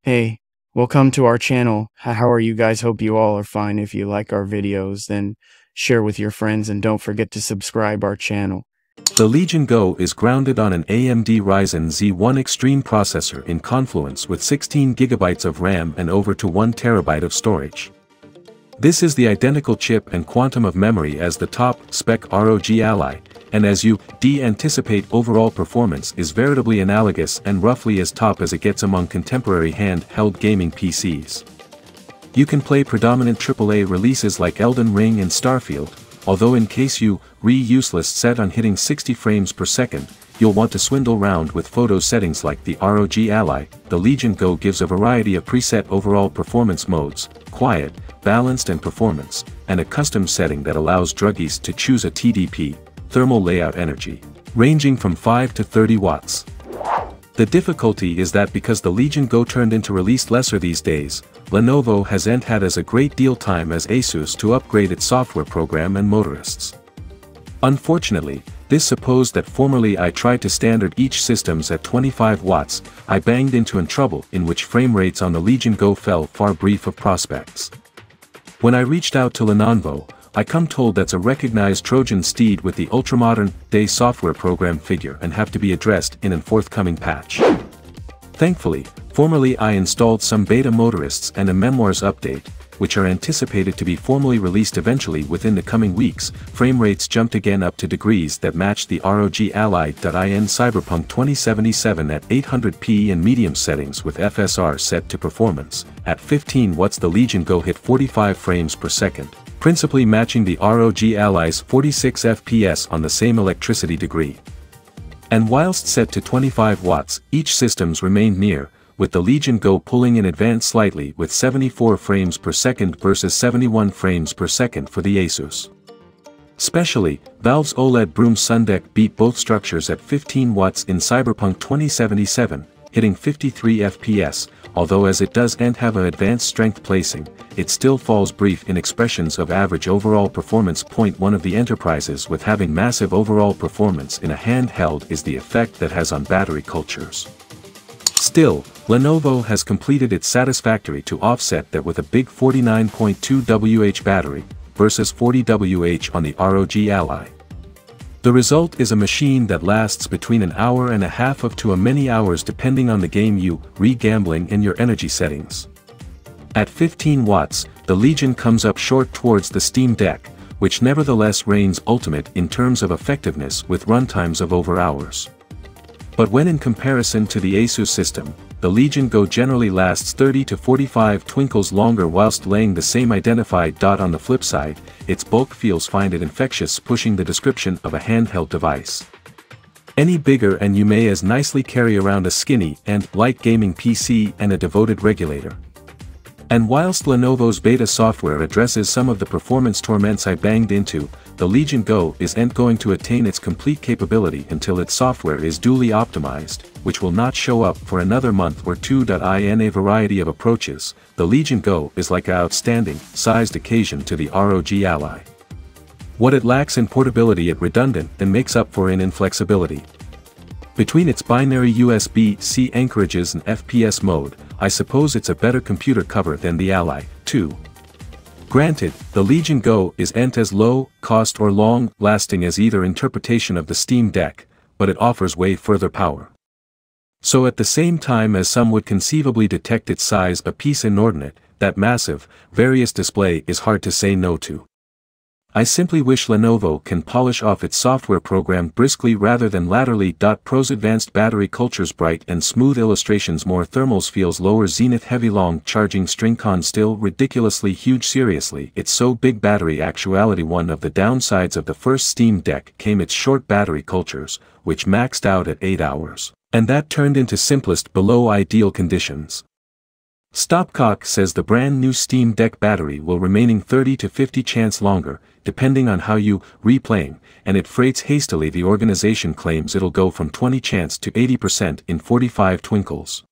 Hey, welcome to our channel. How are you guys? Hope you all are fine. If you like our videos, then share with your friends and don't forget to subscribe our channel. The Legion Go is grounded on an AMD Ryzen Z1 Extreme processor in Confluence with 16 GB of RAM and over to 1 TB of storage. This is the identical chip and quantum of memory as the top-spec ROG Ally, and as you anticipate, overall performance is veritably analogous and roughly as top as it gets among contemporary handheld gaming PCs. You can play predominant AAA releases like Elden Ring and Starfield, although in case you useless set on hitting 60 frames per second, you'll want to swindle round with photo settings like the ROG Ally. The Legion Go gives a variety of preset overall performance modes: quiet, balanced and performance, and a custom setting that allows druggies to choose a TDP, thermal layout energy, ranging from 5 to 30 watts. The difficulty is that because the Legion Go turned into release lesser these days, Lenovo hasn't had as a great deal time as Asus to upgrade its software program and motorists. Unfortunately, this supposed that formerly I tried to standard each systems at 25 watts, I banged into trouble in which frame rates on the Legion Go fell far brief of prospects. When I reached out to Lenovo, I come told that's a recognized Trojan steed with the ultramodern day software program figure and have to be addressed in a forthcoming patch. Thankfully, formerly I installed some beta motorists and a memoirs update, which are anticipated to be formally released eventually within the coming weeks. Frame rates jumped again up to degrees that match the ROG Ally.in Cyberpunk 2077 at 800p in medium settings with FSR set to performance. At 15 watts the Legion Go hit 45 frames per second, principally matching the ROG Ally's 46 FPS on the same electricity degree. And whilst set to 25 watts, each systems remained near, with the Legion Go pulling in advance slightly with 74 frames per second versus 71 frames per second for the Asus. Specially, Valve's OLED Broom Sundeck beat both structures at 15 watts in Cyberpunk 2077, hitting 53 FPS, although as it does and have an advanced strength placing, it still falls brief in expressions of average overall performance. One of the enterprises with having massive overall performance in a handheld is the effect that has on battery cultures. Still, Lenovo has completed its satisfactory to offset that with a big 49.2 Wh battery, versus 40 Wh on the ROG Ally. The result is a machine that lasts between an hour and a half up to many hours depending on the game you gambling and your energy settings. At 15 watts, the Legion comes up short towards the Steam Deck, which nevertheless reigns ultimate in terms of effectiveness with runtimes of over hours. But when in comparison to the Asus system, the Legion Go generally lasts 30 to 45 twinkles longer whilst laying the same identified dot. On the flip side, its bulk feels find it infectious, pushing the description of a handheld device any bigger and you may as nicely carry around a skinny and light gaming PC and a devoted regulator. And whilst Lenovo's beta software addresses some of the performance torments I banged into, the Legion Go isn't going to attain its complete capability until its software is duly optimized, which will not show up for another month or two. In a variety of approaches, the Legion Go is like an outstanding, sized occasion to the ROG Ally. What it lacks in portability it redundant and makes up for in inflexibility. Between its binary USB-C anchorages and FPS mode, I suppose it's a better computer cover than the Ally, too. Granted, the Legion Go isn't as low cost or long-lasting as either interpretation of the Steam Deck, but it offers way further power. So at the same time as some would conceivably detect its size a piece inordinate, that massive, various display is hard to say no to. I simply wish Lenovo can polish off its software program briskly rather than laterally. Pros: advanced battery cultures, bright and smooth illustrations, more thermals, feels lower, zenith, heavy long charging string. Con: still ridiculously huge, seriously it's so big. Battery actuality: one of the downsides of the first Steam Deck came its short battery cultures, which maxed out at 8 hours, and that turned into simplest below ideal conditions. Stopcock says the brand new Steam Deck battery will remaining 30 to 50 chance longer, depending on how you replaying, and it freights hastily. The organization claims it'll go from 20 chance to 80% in 45 twinkles.